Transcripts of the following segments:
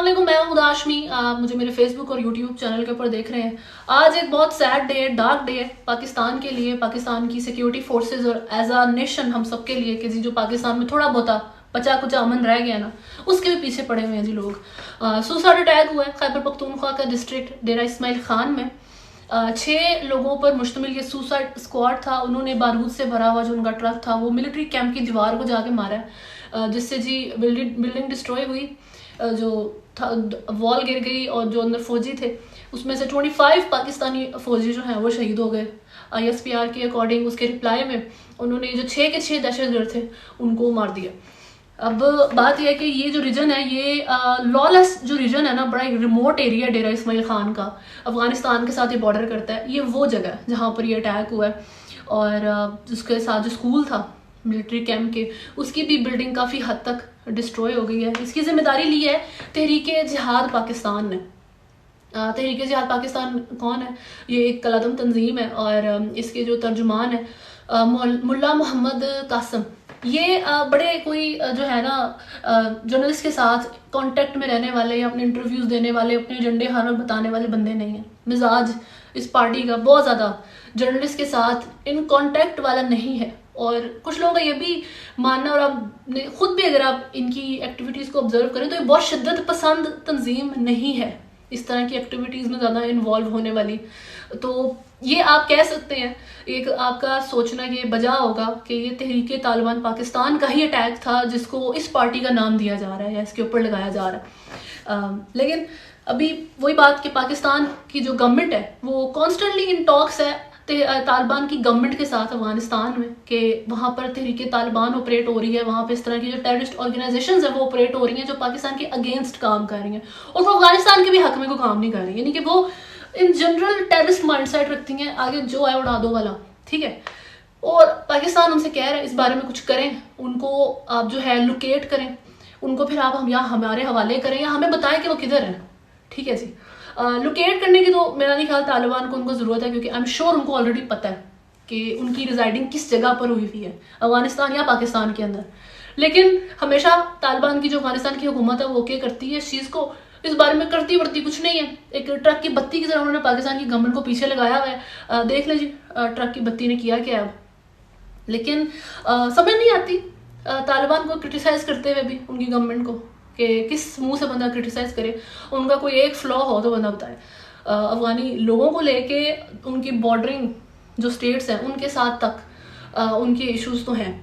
अस्सलाम, मैं हूं हाशमी। आप मुझे मेरे फेसबुक और यूट्यूब चैनल के ऊपर देख रहे हैं। आज एक बहुत सैड डे है, डार्क डे है पाकिस्तान के लिए, पाकिस्तान की सिक्योरिटी फोर्सेस और एज अ नेशन हम सब के लिए कि जी जो पाकिस्तान में थोड़ा बहुत बचा कुचा अमन रह गया ना, उसके भी पीछे पड़े हुए हैं जी लोग। सुसाइड अटैक हुआ है खैबर पख्तूनख्वा का डिस्ट्रिक्ट डेरा इस्माइल खान में। 6 लोगों पर मुश्तमिल ये सुसाइड स्क्वाड था। उन्होंने बारूद से भरा हुआ जो उनका ट्रक था वो मिलिट्री कैंप की दीवार को जाके मारा है, जिससे जी बिल्डिंग डिस्ट्रॉय हुई, जो था वॉल गिर गई और जो अंदर फौजी थे उसमें से 25 पाकिस्तानी फौजी जो हैं वो शहीद हो गए। ISPR के अकॉर्डिंग उसके रिप्लाई में उन्होंने जो 6 के 6 दहशतगर्द थे उनको मार दिया। अब बात यह है कि ये जो रीजन है ये लॉलेस जो रीजन है ना, बड़ा रिमोट एरिया डेरा इस्माइल खान का, अफगानिस्तान के साथ ये बॉर्डर करता है। ये वो जगह है जहाँ पर ये अटैक हुआ है और जिसके साथ जो स्कूल था मिलिट्री कैंप के, उसकी भी बिल्डिंग काफ़ी हद तक डिस्ट्रॉय हो गई है। इसकी जिम्मेदारी ली है तहरीके जिहाद पाकिस्तान ने। तहरीके जिहाद पाकिस्तान कौन है? ये एक कलादम तंजीम है और इसके जो तर्जुमान है मुल्ला मोहम्मद कासम। ये बड़े कोई जो है ना जर्नलिस्ट के साथ कांटेक्ट में रहने वाले या अपने इंटरव्यूज देने वाले, अपने एजेंडे हर वक्त बताने वाले बंदे नहीं हैं। मिजाज इस पार्टी का बहुत ज़्यादा जर्नलिस्ट के साथ इन कांटेक्ट वाला नहीं है। और कुछ लोगों का ये भी मानना, और आप खुद भी अगर आप इनकी एक्टिविटीज़ को ऑब्जर्व करें तो ये बहुत शिद्दत पसंद तंजीम नहीं है, इस तरह की एक्टिविटीज़ में ज़्यादा इन्वॉल्व होने वाली। तो ये आप कह सकते हैं, एक आपका सोचना ये बजा होगा कि ये तहरीके तालिबान पाकिस्तान का ही अटैक था जिसको इस पार्टी का नाम दिया जा रहा है या इसके ऊपर लगाया जा रहा है। लेकिन अभी वही बात कि पाकिस्तान की जो गवर्नमेंट है वो कॉन्स्टेंटली इन टॉक्स है तालिबान की गवर्नमेंट के साथ अफगानिस्तान में, कि वहाँ पर तहरीके तालिबान ऑपरेट हो रही है, वहाँ पे इस तरह की जो टेररिस्ट ऑर्गेनाइजेशंस है वो ऑपरेट हो रही हैं जो पाकिस्तान के अगेंस्ट काम कर रही हैं और वो अफगानिस्तान के भी हक में को काम नहीं कर रही है। यानी कि वो इन जनरल टेररिस्ट माइंडसेट रखती हैं, आगे जो है उड़ा दो वाला, ठीक है। और पाकिस्तान उनसे कह रहे हैं इस बारे में कुछ करें, उनको आप जो है लोकेट करें, उनको फिर आप हम यहाँ हमारे हवाले करें या हमें बताएं कि वो किधर है, ठीक है जी। लोकेट करने की तो मेरा नहीं ख्याल तालिबान को उनको ज़रूरत है, क्योंकि आई एम श्योर उनको ऑलरेडी पता है कि उनकी रिजाइडिंग किस जगह पर हुई हुई है, अफगानिस्तान या पाकिस्तान के अंदर। लेकिन हमेशा तालिबान की जो अफगानिस्तान की हुकूमत है वो क्या करती है इस चीज़ को, इस बारे में करती बढ़ती कुछ नहीं है। एक ट्रक की बत्ती की तरह उन्होंने पाकिस्तान की गवर्नमेंट को पीछे लगाया हुआ है। देख लीजिए ट्रक की बत्ती ने किया क्या है। लेकिन समझ नहीं आती तालिबान को क्रिटिसाइज करते हुए भी उनकी गवर्नमेंट को कि किस मुंह से बंदा क्रिटिसाइज करे, उनका कोई एक फ्लॉ हो तो बंदा बताए। अफगानी लोगों को लेके उनकी बॉर्डरिंग जो स्टेट्स हैं उनके साथ तक उनके इश्यूज तो हैं।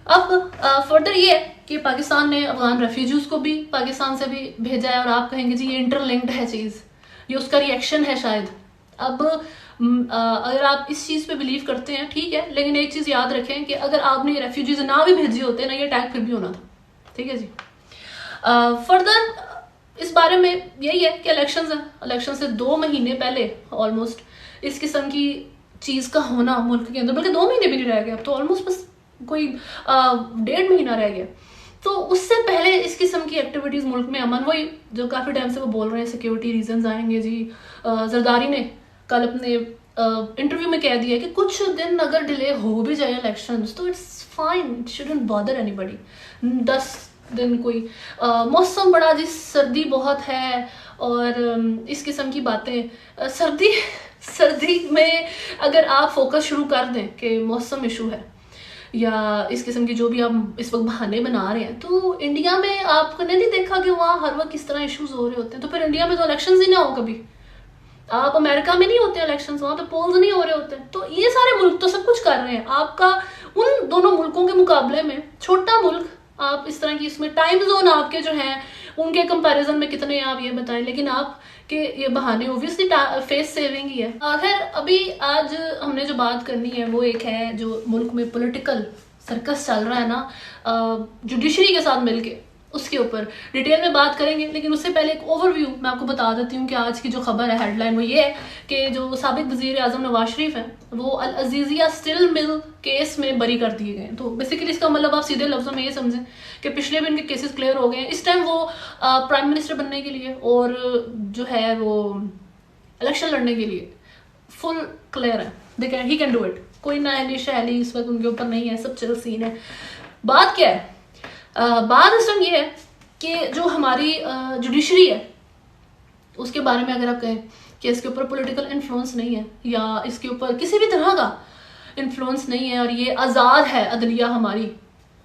अब फर्दर ये है कि पाकिस्तान ने अफगान रेफ्यूजीज को भी पाकिस्तान से भी भेजा है और आप कहेंगे जी ये इंटरलिंक्ड है चीज़, ये उसका रिएक्शन है शायद। अब अगर आप इस चीज़ पे बिलीव करते हैं ठीक है, लेकिन एक चीज़ याद रखें कि अगर आपने रेफ्यूजीज ना भी भेजे होते ना, ये अटैक फिर भी होना था, ठीक है जी। फर्दर इस बारे में यही है कि इलेक्शंस हैं, इलेक्शन से 2 महीने पहले ऑलमोस्ट इस किस्म की चीज़ का होना मुल्क के अंदर, बल्कि 2 महीने भी नहीं रह गए, अब तो ऑलमोस्ट बस कोई 1.5 महीना रह गया। तो उससे पहले इस किस्म की एक्टिविटीज़ मुल्क में अमन, वही जो काफ़ी टाइम से वो बोल रहे हैं सिक्योरिटी रीजंस आएंगे जी। जरदारी ने कल अपने इंटरव्यू में कह दिया कि कुछ दिन अगर डिले हो भी जाए इलेक्शंस तो it's fine, it shouldn't bother anybody. 10 दिन कोई मौसम बड़ा जी, सर्दी बहुत है और इस किस्म की बातें। सर्दी में अगर आप फोकस शुरू कर दें कि मौसम इशू है या इस किस्म की जो भी आप इस वक्त बहाने बना रहे हैं, तो इंडिया में आपने नहीं देखा कि वहाँ हर वक्त किस तरह इश्यूज हो रहे होते हैं। तो फिर इंडिया में तो इलेक्शंस ही ना हो कभी। आप अमेरिका में नहीं होते इलेक्शंस, वहाँ पे पोल्स नहीं हो रहे होते। तो ये सारे मुल्क तो सब कुछ कर रहे हैं, आपका उन दोनों मुल्कों के मुकाबले में छोटा मुल्क, आप इस तरह की इसमें टाइम जोन आपके जो हैं उनके कंपैरिजन में कितने हैं आप ये बताएं। लेकिन आप के ये बहाने ओब्वियसली फेस सेविंग ही है। खैर अभी आज हमने जो बात करनी है वो एक है जो मुल्क में पॉलिटिकल सर्कस चल रहा है ना जुडिशरी के साथ मिलके, उसके ऊपर डिटेल में बात करेंगे। लेकिन उससे पहले एक ओवरव्यू मैं आपको बता देती हूँ कि आज की जो खबर है हेडलाइन वो ये है कि जो साबिक वजीर आजम नवाज शरीफ हैं वो अल अजीजिया स्टील मिल केस में बरी कर दिए गए। तो बेसिकली इसका मतलब आप सीधे लफ्जों में ये समझें कि पिछले भी इनके केसेस क्लियर हो गए हैं। इस टाइम वो प्राइम मिनिस्टर बनने के लिए और जो है वो इलेक्शन लड़ने के लिए फुल क्लियर है, देखिए ही कैन डू इट। कोई नाहली शहली इस वक्त उनके ऊपर नहीं है, सब चिल सीन है। बात क्या है? बात इस टाइम ये है कि जो हमारी जुडिशरी है उसके बारे में अगर आप कहें कि इसके ऊपर पॉलिटिकल इन्फ्लुएंस नहीं है या इसके ऊपर किसी भी तरह का इन्फ्लुएंस नहीं है और ये आज़ाद है अदलिया हमारी,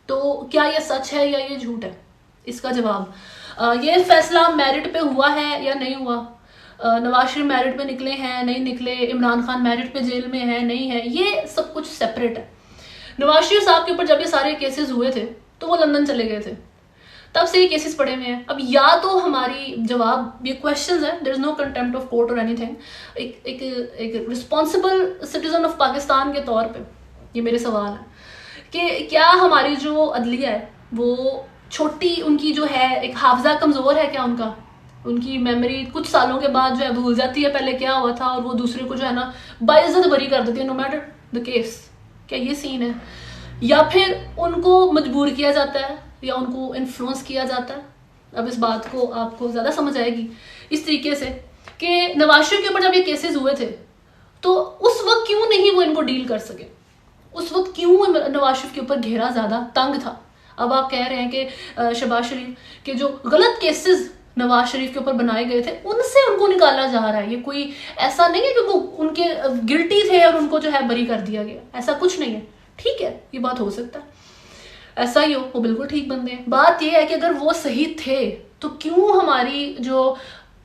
तो क्या ये सच है या ये झूठ है? इसका जवाब, ये फैसला मेरिट पे हुआ है या नहीं हुआ, नवाज शरीफ मेरिट पे निकले हैं नहीं निकले, इमरान खान मेरिट पे जेल में है नहीं है, ये सब कुछ सेपरेट है। नवाज शरीफ साहब के ऊपर जब ये सारे केसेस हुए थे तो वो लंदन चले गए थे, तब से ये केसेस पड़े हुए हैं। अब या तो हमारी जवाब, ये क्वेश्चंस है, there is no contempt of court और एनीथिंग, एक रिस्पॉन्सिबल सिटीजन ऑफ पाकिस्तान के तौर पे ये मेरे सवाल है कि क्या हमारी जो अदलिया है वो छोटी, उनकी जो है एक हाफजा कमज़ोर है क्या उनकी मेमोरी कुछ सालों के बाद जो है भूल जाती है पहले क्या हुआ था और वो दूसरे को जो है ना बाइज्जत बरी कर देती है नो मैटर द केस? क्या ये सीन है? या फिर उनको मजबूर किया जाता है या उनको इन्फ्लुएंस किया जाता है? अब इस बात को आपको ज़्यादा समझ आएगी इस तरीके से कि नवाज शरीफ के ऊपर जब ये केसेस हुए थे तो उस वक्त क्यों नहीं वो इनको डील कर सके? उस वक्त क्यों नवाज शरीफ के ऊपर घेरा ज़्यादा तंग था? अब आप कह रहे हैं कि शहबाज शरीफ के जो गलत केसेस नवाज शरीफ के ऊपर बनाए गए थे उनसे उनको निकाला जा रहा है, ये कोई ऐसा नहीं है कि वो उनके गिल्टी थे और उनको जो है बरी कर दिया गया, ऐसा कुछ नहीं है। ठीक है, ये बात हो सकता है, ऐसा ही हो, वो बिल्कुल ठीक बंदे हैं। बात ये है कि अगर वो सही थे तो क्यों हमारी जो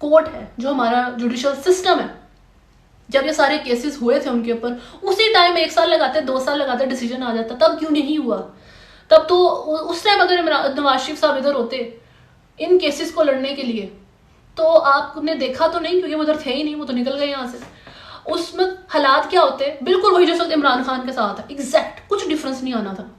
कोर्ट है, जो हमारा जुडिशल सिस्टम है, जब ये सारे केसेस हुए थे उनके ऊपर उसी टाइम 1 साल लगाते 2 साल लगाते डिसीजन आ जाता, तब क्यों नहीं हुआ? तब तो उस टाइम अगर नवाज शरीफ साहब इधर होते इन केसेस को लड़ने के लिए तो आपने देखा तो नहीं, क्योंकि वो उधर थे ही नहीं, वो तो निकल गए यहाँ से। उसमें हालात क्या होते हैं? बिल्कुल वही जो सब इमरान खान के साथ है, एग्जैक्ट, कुछ डिफरेंस नहीं आना था।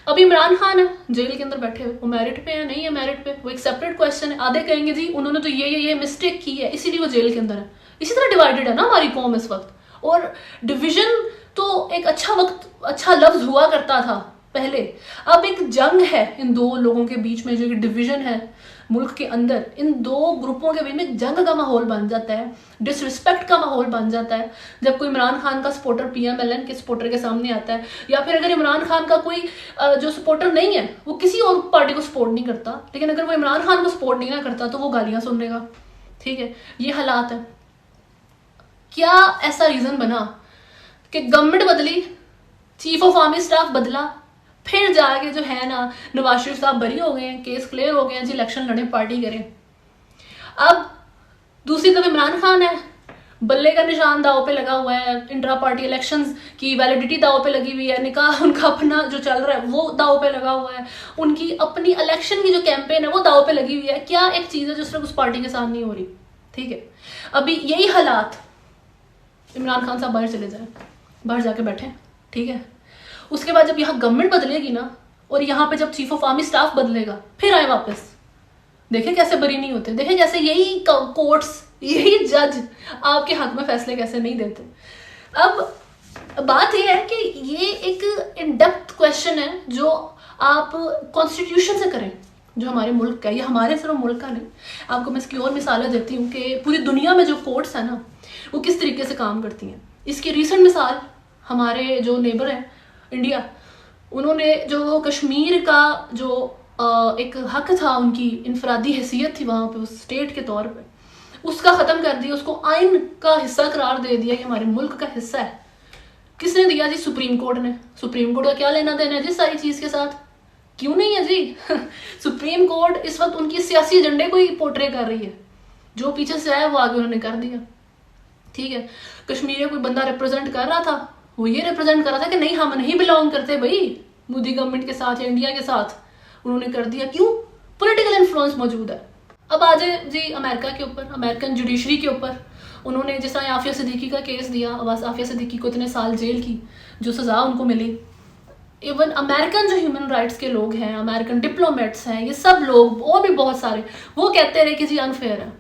अब इमरान खान है जेल के अंदर बैठे हुए, वो मेरिट पे है नहीं है मेरिट पे, वो एक सेपरेट क्वेश्चन है। आधे कहेंगे जी उन्होंने तो ये मिस्टेक की है इसीलिए वो जेल के अंदर है। इसी तरह डिवाइडेड है ना हमारी कौम इस वक्त, और डिविजन तो एक अच्छा लफ्ज हुआ करता था पहले, अब एक जंग है इन दो लोगों के बीच में, जो कि डिवीजन है मुल्क के अंदर, इन दो ग्रुपों के बीच में जंग का माहौल बन जाता है, डिसरिस्पेक्ट का माहौल बन जाता है। जब कोई इमरान खान का सपोर्टर पीएमएलएन के सपोर्टर के सामने आता है, या फिर अगर इमरान खान का कोई जो सपोर्टर नहीं है वो किसी और पार्टी को सपोर्ट नहीं करता, लेकिन अगर वो इमरान खान को सपोर्ट नहीं ना करता तो वो गालियां सुनेगा। ठीक है, ये हालात है। क्या ऐसा रीजन बना कि गवर्नमेंट बदली, चीफ ऑफ आर्मी स्टाफ बदला, फिर जाके जो है ना नवाज शरीफ साहब बरी हो गए हैं, केस क्लियर हो गए हैं जी, इलेक्शन लड़े पार्टी करें। अब दूसरी तरफ इमरान खान है, बल्ले का निशान दाव पे लगा हुआ है, इंट्रा पार्टी इलेक्शंस की वैलिडिटी दाव पे लगी हुई है, निकाह उनका अपना जो चल रहा है वो दाव पे लगा हुआ है, उनकी अपनी इलेक्शन की जो कैंपेन है वो दाव पे लगी हुई है। क्या एक चीज़ है जो सिर्फ उस पार्टी के साथ नहीं हो रही? ठीक है, अभी यही हालात इमरान खान साहब बाहर चले जाए, बाहर जाके बैठे, ठीक है, उसके बाद जब यहाँ गवर्नमेंट बदलेगी ना और यहाँ पे जब चीफ ऑफ आर्मी स्टाफ बदलेगा फिर आए वापस, देखे कैसे बरी नहीं होते, देखे कैसे यही कोर्ट्स, यही जज आपके हक में फैसले कैसे नहीं देते। अब बात यह है कि ये एक इन डेप्थ क्वेश्चन है जो आप कॉन्स्टिट्यूशन से करें, जो हमारे मुल्क का, ये हमारे सिर्फ मुल्क का नहीं, आपको मैं इसकी और मिसालें देती हूँ कि पूरी दुनिया में जो कोर्ट्स है ना वो किस तरीके से काम करती हैं। इसकी रिसेंट मिसाल हमारे जो नेबर हैं इंडिया, उन्होंने जो कश्मीर का जो एक हक था, उनकी इनफरादी हैसियत थी वहाँ पे उस स्टेट के तौर पे, उसका ख़त्म कर दिया, उसको आइन का हिस्सा करार दे दिया कि हमारे मुल्क का हिस्सा है। किसने दिया जी? सुप्रीम कोर्ट ने। सुप्रीम कोर्ट का क्या लेना देना है जी सारी चीज़ के साथ? क्यों नहीं है जी? सुप्रीम कोर्ट इस वक्त उनकी सियासी एजेंडे को ही पोर्ट्रे कर रही है, जो पीछे से आया वो आगे उन्होंने कर दिया। ठीक है, कश्मीर कोई बंदा रिप्रेजेंट कर रहा था, वो ये रिप्रेजेंट कर रहा था कि नहीं हम नहीं बिलोंग करते भाई मोदी गवर्नमेंट के साथ या इंडिया के साथ, उन्होंने कर दिया। क्यों? पॉलिटिकल इन्फ्लुएंस मौजूद है। अब आ जाए जी अमेरिका के ऊपर, अमेरिकन जुडिशरी के ऊपर। उन्होंने जिस तरह आफिया सिद्दीकी का केस दिया, बस आफिया सिद्दीकी को इतने साल जेल की जो सज़ा उनको मिली, इवन अमेरिकन जो ह्यूमन राइट्स के लोग हैं, अमेरिकन डिप्लोमेट्स हैं, ये सब लोग और भी बहुत सारे, वो कहते रहे कि जी अनफेयर है,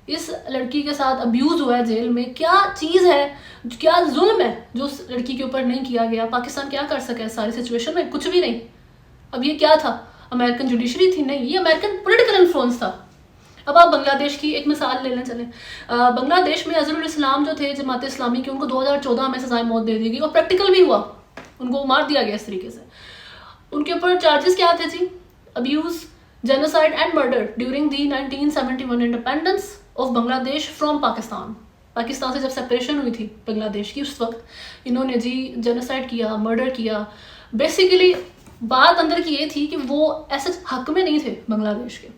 इस लड़की के साथ अब्यूज़ हुआ है जेल में, क्या चीज़ है, क्या जुल्म है जो उस लड़की के ऊपर नहीं किया गया। पाकिस्तान क्या कर सका इस सारी सिचुएशन में? कुछ भी नहीं। अब ये क्या था? अमेरिकन जुडिशरी थी? नहीं, ये अमेरिकन पॉलिटिकल इन्फ्लुएंस था। अब आप बांग्लादेश की एक मिसाल लेने चले। बांग्लादेश में अजहरुल इस्लाम जो थे जमात इस्लामी के, उनको 2014 में सजाए मौत दे दी गई और प्रैक्टिकल भी हुआ, उनको मार दिया गया इस तरीके से। उनके ऊपर चार्जेस क्या थे जी? Abuse, genocide and murder during the 1971 independence of Bangladesh from Pakistan. Pakistan से जब सेपरेशन हुई थी बांग्लादेश की, उस वक्त इन्होंने जी जेनोसाइड किया, मर्डर किया। बेसिकली बात अंदर की ये थी कि वो ऐसे हक में नहीं थे बांग्लादेश के,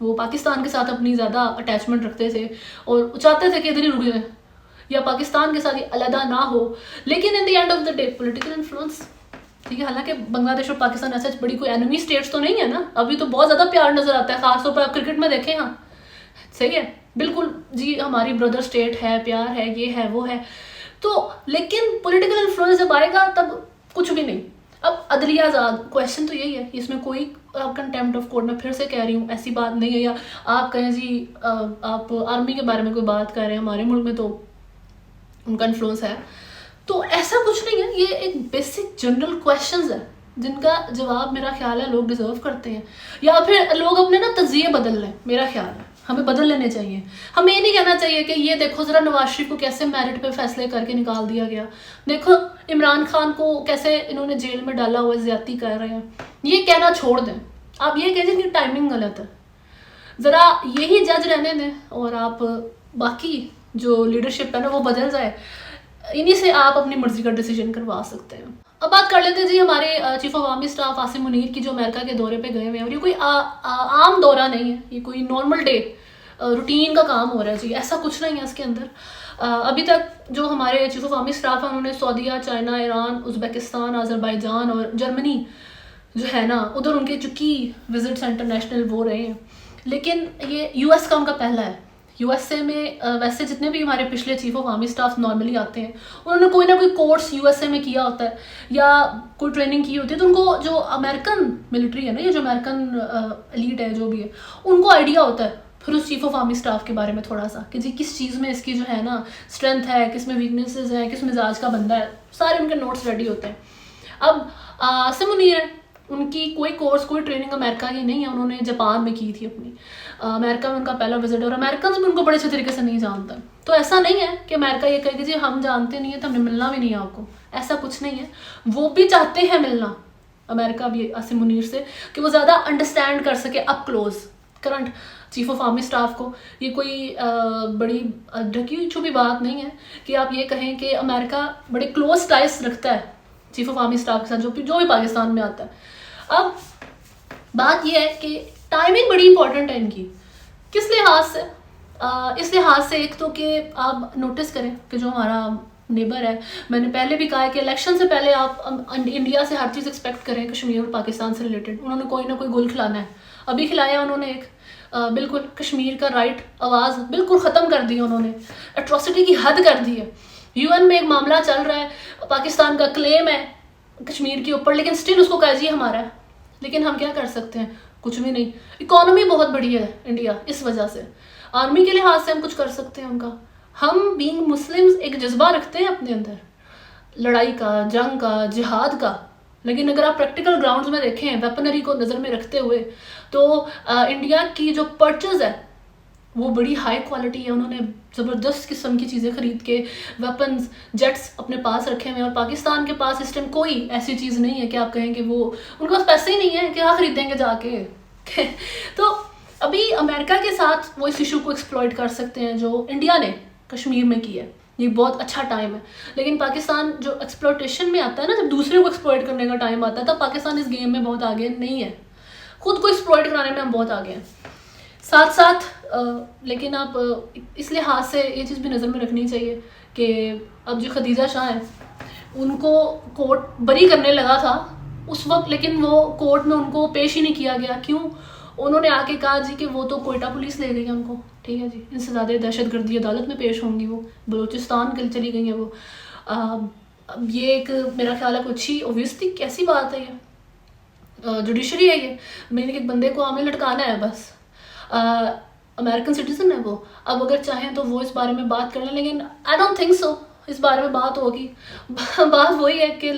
वो पाकिस्तान के साथ अपनी ज़्यादा अटैचमेंट रखते थे और चाहते थे कि इधर ही रुक जाए या पाकिस्तान के साथ ये अलहदा ना हो। लेकिन in the end of the day political influence, ठीक है, हालांकि बांग्लादेश और पाकिस्तान ऐसा बड़ी कोई एनिमी स्टेट्स तो नहीं है ना, अभी तो बहुत ज़्यादा प्यार नज़र आता है, खासतौर पर आप क्रिकेट में देखें। हाँ सही है, बिल्कुल जी, हमारी ब्रदर स्टेट है, प्यार है, ये है वो है। तो लेकिन पॉलिटिकल इन्फ्लुएंस जब आएगा तब कुछ भी नहीं। अब अदलिया आज़ाद, क्वेश्चन तो यही है, इसमें कोई कंटेम्प्ट ऑफ कोर्ट में फिर से कह रही हूँ ऐसी बात नहीं है, या आप कहें जी आप आर्मी के बारे में कोई बात कर रहे हैं, हमारे मुल्क में तो उनका इन्फ्लुएंस है, तो ऐसा कुछ नहीं है। ये एक बेसिक जनरल क्वेश्चंस है जिनका जवाब मेरा ख्याल है लोग डिजर्व करते हैं, या फिर लोग अपने ना तज़िये बदल लें। मेरा ख्याल है हमें बदल लेने चाहिए। हमें ये नहीं कहना चाहिए कि ये देखो ज़रा नवाज शरीफ को कैसे मेरिट पे फैसले करके निकाल दिया गया, देखो इमरान खान को कैसे इन्होंने जेल में डाला हुआ, ज़्यादती कर रहे हैं। ये कहना छोड़ दें, आप ये कह दें कि टाइमिंग गलत है, ज़रा यही जज रहने दें और आप बाकी जो लीडरशिप है ना वो बदल जाए, इन्हीं से आप अपनी मर्जी का डिसीजन करवा सकते हैं। अब बात कर लेते हैं जी हमारे chief of army staff Asim Munir की, जो अमेरिका के दौरे पे गए हुए हैं। और ये कोई आम दौरा नहीं है, ये कोई नॉर्मल डे रूटीन का काम हो रहा है जी, ऐसा कुछ नहीं है इसके अंदर। अभी तक जो हमारे चीफ ऑफ आर्मी स्टाफ है उन्होंने सऊदीया, चाइना, ईरान, उज़्बेकिस्तान, अज़रबैजान और जर्मनी जो है ना उधर उनके जो की विजिट्स इंटरनेशनल वो रहे हैं। लेकिन ये यूएस का उनका पहला है। यूएसए में वैसे जितने भी हमारे पिछले chief of army staff normally आते हैं उन्होंने कोई ना कोई कोर्स यूएसए में किया होता है या कोई ट्रेनिंग की होती है, तो उनको जो अमेरिकन मिलिट्री है ना, ये जो अमेरिकन एलीट है जो भी है, उनको आइडिया होता है फिर उस चीफ ऑफ आर्मी स्टाफ के बारे में थोड़ा सा कि जी किस चीज़ में इसकी जो है ना स्ट्रेंथ है, किस में वीकनेसेस है, किस मिजाज का बंदा है, सारे उनके नोट्स रेडी होते हैं। अब आसिम मुनीर है, उनकी कोई कोर्स कोई ट्रेनिंग अमेरिका की नहीं है, उन्होंने जापान में की थी अपनी। अमेरिका में उनका पहला विजिट है और अमेरिकन भी उनको बड़े अच्छे तरीके से नहीं जानता। तो ऐसा नहीं है कि अमेरिका ये कहे कि जी हम जानते नहीं है तो हमें मिलना भी नहीं है आपको, ऐसा कुछ नहीं है। वो भी चाहते हैं मिलना अमेरिका भी आसिम मुनीर से कि वो ज़्यादा अंडरस्टैंड कर सके up close current chief of army staff को। ये कोई बड़ी ढकी छुपी बात नहीं है कि आप ये कहें कि अमेरिका बड़े क्लोज टाइज रखता है चीफ ऑफ आर्मी स्टाफ के साथ जो भी पाकिस्तान में आता है। अब बात यह है कि टाइमिंग बड़ी इंपॉर्टेंट है इनकी। किस लिहाज से? इस लिहाज से एक तो कि आप नोटिस करें कि जो हमारा नेबर है, मैंने पहले भी कहा है कि इलेक्शन से पहले आप इंडिया से हर चीज़ एक्सपेक्ट करें कश्मीर और पाकिस्तान से रिलेटेड। उन्होंने कोई ना कोई गोल खिलाना है, अभी खिलाया उन्होंने एक बिल्कुल कश्मीर का राइट आवाज़ बिल्कुल ख़त्म कर दी उन्होंने, एट्रोसिटी की हद कर दी है। यूएन में एक मामला चल रहा है, पाकिस्तान का क्लेम है कश्मीर के ऊपर, लेकिन स्टिल उसको कह जी हमारा है। लेकिन हम क्या कर सकते हैं? कुछ भी नहीं। इकोनॉमी बहुत बड़ी है इंडिया, इस वजह से आर्मी के लिहाज से हम कुछ कर सकते हैं उनका। हम बीइंग मुस्लिम्स एक जज्बा रखते हैं अपने अंदर लड़ाई का, जंग का, जिहाद का, लेकिन अगर आप प्रैक्टिकल ग्राउंड्स में देखें वेपनरी को नज़र में रखते हुए तो इंडिया की जो परचेज है वो बड़ी हाई क्वालिटी है। उन्होंने ज़बरदस्त किस्म की चीज़ें खरीद के वेपन्स, जेट्स अपने पास रखे हुए हैं, और पाकिस्तान के पास इस टाइम कोई ऐसी चीज़ नहीं है कि आप कहें कि वो उनके पास पैसे ही नहीं है कि हाँ खरीदेंगे जाके तो अभी अमेरिका के साथ वो इस इशू को एक्सप्लॉइट कर सकते हैं जो इंडिया ने कश्मीर में किया है। ये बहुत अच्छा टाइम है। लेकिन पाकिस्तान जो एक्सप्लॉइटेशन में आता है ना, जब दूसरे को एक्सप्लॉइट करने का टाइम आता है, तब पाकिस्तान इस गेम में बहुत आगे नहीं है। खुद को एक्सप्लॉइट कराने में हम बहुत आगे हैं। साथ साथ लेकिन आप इस लिहाज से ये चीज़ भी नज़र में रखनी चाहिए कि अब जो खदीजा शाह है उनको कोर्ट बरी करने लगा था उस वक्त, लेकिन वो कोर्ट में उनको पेश ही नहीं किया गया। क्यों? उन्होंने आके कहा जी कि वो तो कोयटा पुलिस ले गई है उनको, ठीक है जी, इनसे ज़्यादा दहशतगर्दी अदालत में पेश होंगी, वो बलूचिस्तान के चली गई हैं वो। अब ये एक मेरा ख्याल है कुछ अच्छी ओबियसली कैसी बात है, ये जुडिशरी है, ये मैंने एक बंदे को आमने लटकाना है बस। अमेरिकन सिटीजन है वो, अब अगर चाहें तो वो इस बारे में बात कर लें, लेकिन आई डोंट थिंक सो इस बारे में बात होगी। बात वही है कि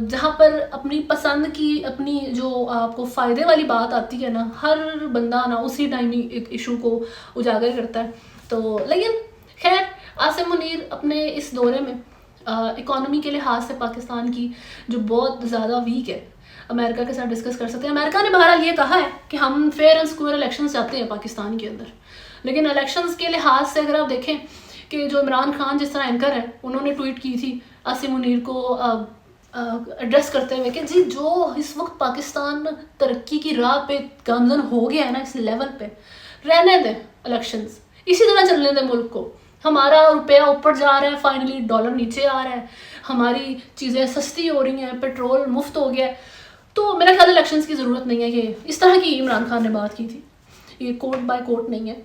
जहाँ पर अपनी पसंद की अपनी जो आपको फ़ायदे वाली बात आती है ना, हर बंदा ना उसी टाइम ही एक इशू को उजागर करता है। तो लेकिन खैर आसिम मुनीर अपने इस दौरे में इकॉनमी के लिहाज से पाकिस्तान की जो बहुत ज़्यादा वीक है, अमेरिका के साथ डिस्कस कर सकते हैं। अमेरिका ने बहरहाल ये कहा है कि हम फेयर एंड स्क्वायर इलेक्शन चाहते हैं पाकिस्तान के अंदर, लेकिन इलेक्शंस के लिहाज से अगर आप देखें कि जो इमरान खान जिस तरह एंकर है, उन्होंने ट्वीट की थी आसिम मुनीर को एड्रेस करते हुए कि जी जो इस वक्त पाकिस्तान तरक्की की राह पे गामजन हो गया है ना, इस लेवल पे रहने दें इलेक्शंस, इसी तरह चलने दें मुल्क को। हमारा रुपया ऊपर जा रहा है, फाइनली डॉलर नीचे आ रहा है, हमारी चीज़ें सस्ती हो रही हैं, पेट्रोल मुफ्त हो गया है, तो मेरा ख्याल इलेक्शंस की ज़रूरत नहीं है। ये इस तरह की इमरान खान ने बात की थी, ये कोर्ट बाय कोर्ट नहीं है।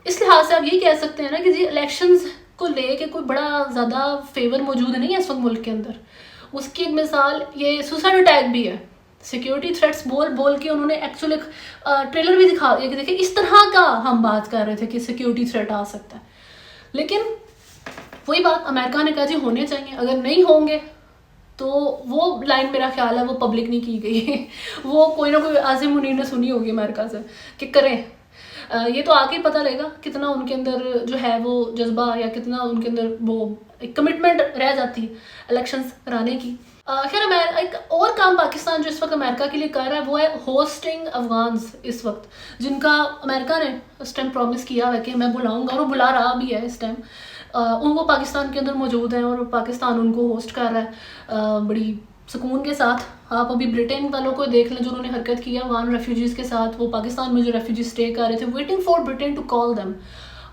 इस लिहाज से आप यही कह सकते हैं ना कि जी इलेक्शंस को लेके कोई बड़ा ज़्यादा फेवर मौजूद नहीं है इस वक्त मुल्क के अंदर। उसकी एक मिसाल ये सुसाइड अटैक भी है, सिक्योरिटी थ्रेट्स बोल बोल के उन्होंने एक्चुअली ट्रेलर भी दिखा दिया कि देखिए इस तरह का हम बात कर रहे थे कि सिक्योरिटी थ्रेट आ सकता है, लेकिन वही बात अमेरिका ने कहा जी होने चाहिए, अगर नहीं होंगे तो वो लाइन मेरा ख्याल है वो पब्लिक नहीं की गई वो कोई ना कोई आसिम मुनीर ने सुनी होगी अमेरिका से कि करें। ये तो आगे पता लगेगा कितना उनके अंदर जो है वो जज्बा या कितना उनके अंदर वो एक कमिटमेंट रह जाती है इलेक्शंस कराने की। खैर एक और काम पाकिस्तान जो इस वक्त अमेरिका के लिए कर रहा है वो है होस्टिंग अफगान्स इस वक्त, जिनका अमेरिका ने उस टाइम प्रॉमिस किया है कि मैं बुलाऊंगा, और वो बुला रहा भी है इस टाइम। उनको पाकिस्तान के अंदर मौजूद हैं और पाकिस्तान उनको होस्ट कर रहा है बड़ी सुकून के साथ। आप अभी ब्रिटेन वालों को देख लें जो उन्होंने हरकत किया वहाँ रेफ्यूजीज़ के साथ, वो पाकिस्तान में जो रेफ्यूजी स्टे कर रहे थे waiting for Britain to call them,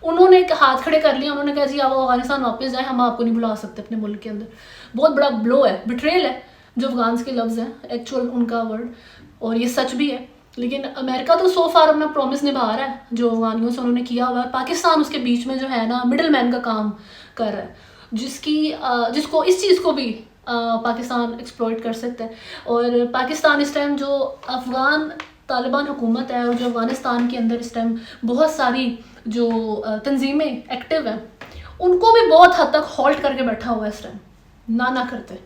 उन्होंने एक हाथ खड़े कर लिया, उन्होंने कहा जी आप अफगानिस्तान वापस जाएं, हम आपको नहीं बुला सकते अपने मुल्क के अंदर। बहुत बड़ा ब्लो है, बिट्रेल है जो अफगान्स के लफ्ज़ हैं एक्चुअल उनका वर्ड, और ये सच भी है। लेकिन अमेरिका तो सो फार अपना प्रॉमिस निभा रहा है जो अफगानियों से उन्होंने किया हुआ है, पाकिस्तान उसके बीच में जो है ना मिडल मैन का काम कर रहा है, जिसको इस चीज़ को भी पाकिस्तान एक्सप्लॉइट कर सकता है। और पाकिस्तान इस टाइम जो अफ़गान तालिबान हुकूमत है और जो अफ़गानिस्तान के अंदर इस टाइम बहुत सारी जो तंजीमें एक्टिव हैं उनको भी बहुत हद तक हॉल्ट करके बैठा हुआ है इस टाइम, ना करते,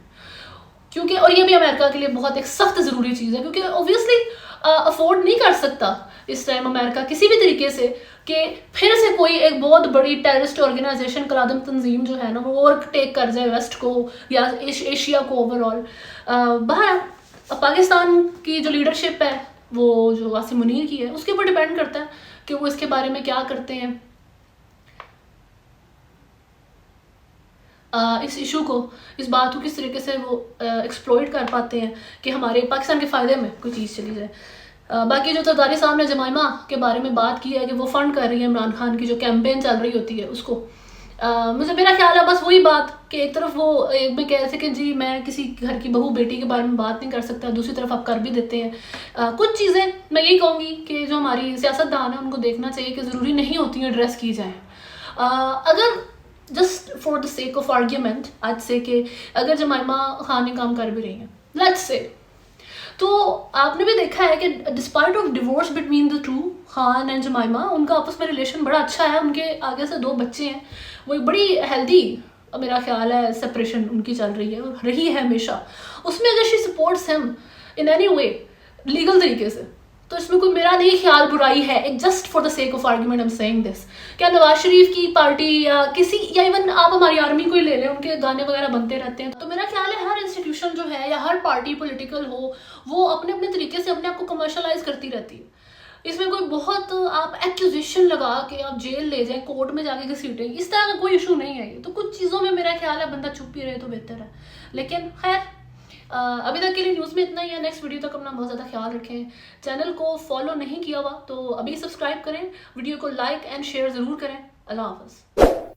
क्योंकि और ये भी अमेरिका के लिए बहुत एक सख्त ज़रूरी चीज़ है, क्योंकि ऑब्वियसली अफोर्ड नहीं कर सकता इस टाइम अमेरिका किसी भी तरीके से कि फिर से कोई एक बहुत बड़ी टेररिस्ट ऑर्गेनाइजेशन कलादम तंजीम जो है ना वो ओवरटेक कर जाए वेस्ट को या एशिया को ओवरऑल। बाहर पाकिस्तान की जो लीडरशिप है वो जो आसिम मुनीर की है उसके ऊपर डिपेंड करता है कि वो इसके बारे में क्या करते हैं, इस इशू को, इस बात को किस तरीके से वो एक्सप्लॉइट कर पाते हैं कि हमारे पाकिस्तान के फ़ायदे में कोई चीज़ चली जाए। बाकी जो ज़रदारी साहब ने जमाइमा के बारे में बात की है कि वो फ़ंड कर रही है इमरान खान की जो कैंपेन चल रही होती है उसको, मुझे मेरा ख्याल है बस वही बात कि एक तरफ वो एक में कह रहे थे कि जी मैं किसी घर की बहू बेटी के बारे में बात नहीं कर सकता, दूसरी तरफ आप कर भी देते हैं। कुछ चीज़ें मैं यही कहूँगी कि जो हमारी सियासतदान है उनको देखना चाहिए कि ज़रूरी नहीं होती है एड्रेस की जाए। अगर just for the sake of argument आज से कि अगर जमाइमा खान ने काम कर भी रही हैं लेट्स से, तो आपने भी देखा है कि despite of divorce between the two Khan and जमाइमा, उनका आपस में रिलेशन बड़ा अच्छा है, उनके आगे से 2 बच्चे हैं, वो एक बड़ी हेल्दी मेरा ख्याल है सेपरेशन उनकी चल रही है और रही है हमेशा। उसमें अगर she supports him in any way legal तरीके से तो इसमें कोई मेरा नहीं ख्याल बुराई है। एक just for the sake of argument I am saying this, क्या नवाज शरीफ की पार्टी या किसी या इवन आप हमारी आर्मी को ही ले लें, उनके गाने वगैरह बनते रहते हैं, तो मेरा ख्याल है हर इंस्टीट्यूशन जो है या हर पार्टी पॉलिटिकल हो वो अपने अपने तरीके से अपने आप को कमर्शलाइज करती रहती है। इसमें कोई बहुत आप एक्यूजेशन लगा के आप जेल ले जाएं, कोर्ट में जाके घसीटें, इस तरह का कोई इशू नहीं है ये। तो कुछ चीज़ों में मेरा ख्याल है बंदा चुप ही रहे तो बेहतर है। लेकिन खैर अभी तक के लिए न्यूज़ में इतना ही है। नेक्स्ट वीडियो तक अपना बहुत ज़्यादा ख्याल रखें। चैनल को फॉलो नहीं किया हुआ तो अभी सब्सक्राइब करें, वीडियो को लाइक एंड शेयर ज़रूर करें। अल्लाह हाफ़िज़।